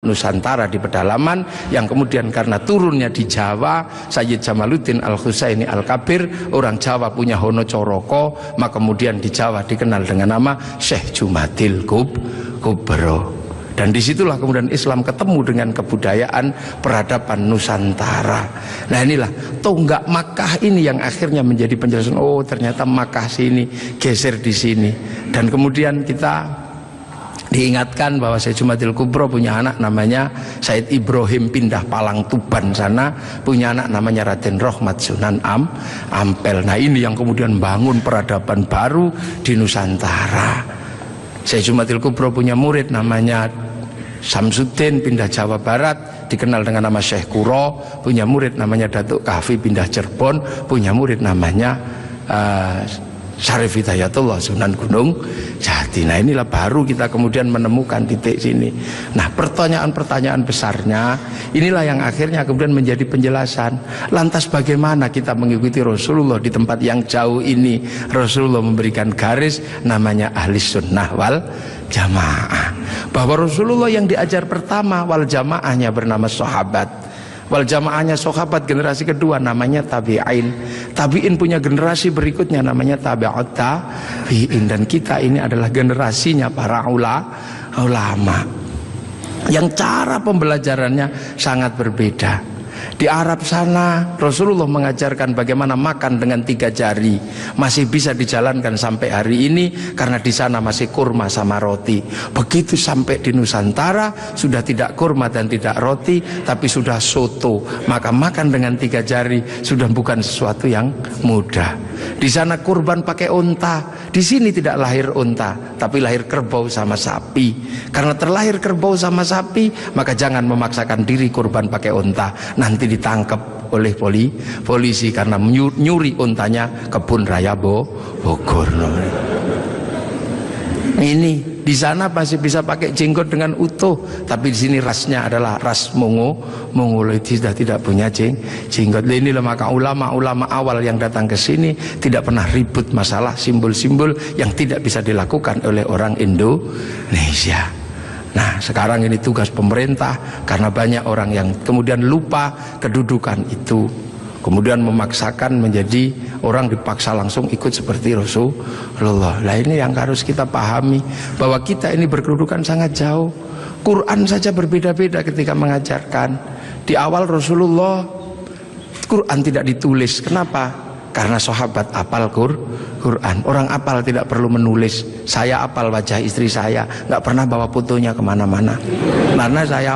Nusantara di pedalaman, yang kemudian karena turunnya di Jawa, Sayyid Jamaluddin Al-Husaini Al-Kabir, orang Jawa punya Hono Coroko, maka kemudian di Jawa dikenal dengan nama Syekh Jumadil Kubro. Dan disitulah kemudian Islam ketemu dengan kebudayaan peradaban Nusantara. Nah inilah tonggak Makkah ini yang akhirnya menjadi penjelasan, oh ternyata Makkah sini geser di sini. Dan kemudian kita diingatkan bahwa Syekh Jumadil Kubro punya anak namanya Said Ibrahim, pindah Palang Tuban sana, punya anak namanya Raden Rohmat Sunan Ampel. Nah ini yang kemudian bangun peradaban baru di Nusantara. Syekh Jumadil Kubro punya murid namanya Samsuddin, pindah Jawa Barat, dikenal dengan nama Syekh Kuro, punya murid namanya Datuk Kahfi, pindah Cirebon, punya murid namanya Syarif Hidayatullah Sunan Gunung Jati. Nah inilah baru kita kemudian menemukan titik sini. Nah pertanyaan-pertanyaan besarnya inilah yang akhirnya kemudian menjadi penjelasan. Lantas bagaimana kita mengikuti Rasulullah di tempat yang jauh ini? Rasulullah memberikan garis namanya ahli sunnah wal jamaah, bahwa Rasulullah yang diajar pertama wal jamaahnya bernama sahabat, wal jamaahnya sahabat generasi kedua namanya tabi'in, tabi'in punya generasi berikutnya namanya tabi'ut tabi'in, dan kita ini adalah generasinya para ulama yang cara pembelajarannya sangat berbeda. Di Arab sana Rasulullah mengajarkan bagaimana makan dengan 3 jari, masih bisa dijalankan sampai hari ini karena di sana masih kurma sama roti. Begitu sampai di Nusantara sudah tidak kurma dan tidak roti, tapi sudah soto, maka makan dengan 3 jari sudah bukan sesuatu yang mudah. Di sana kurban pakai unta, di sini tidak lahir unta tapi lahir kerbau sama sapi. Karena terlahir kerbau sama sapi, maka jangan memaksakan diri kurban pakai unta, nanti ditangkap oleh polisi karena nyuri untanya Kebun Raya Bogor. Ini di sana masih bisa pakai jenggot dengan utuh, tapi di sini rasnya adalah ras Mongoloid, sudah tidak punya jenggot. Inilah maka ulama-ulama awal yang datang ke sini tidak pernah ribut masalah simbol-simbol yang tidak bisa dilakukan oleh orang Indonesia. Nah sekarang ini tugas pemerintah, karena banyak orang yang kemudian lupa kedudukan itu, kemudian memaksakan menjadi orang dipaksa langsung ikut seperti Rasulullah. Nah ini yang harus kita pahami, bahwa kita ini berkedudukan sangat jauh. Quran saja berbeda-beda ketika mengajarkan. Di awal Rasulullah Quran tidak ditulis. Kenapa? Karena sahabat apal Quran. Orang apal tidak perlu menulis. Saya apal wajah istri saya, nggak pernah bawa fotonya kemana-mana, karena saya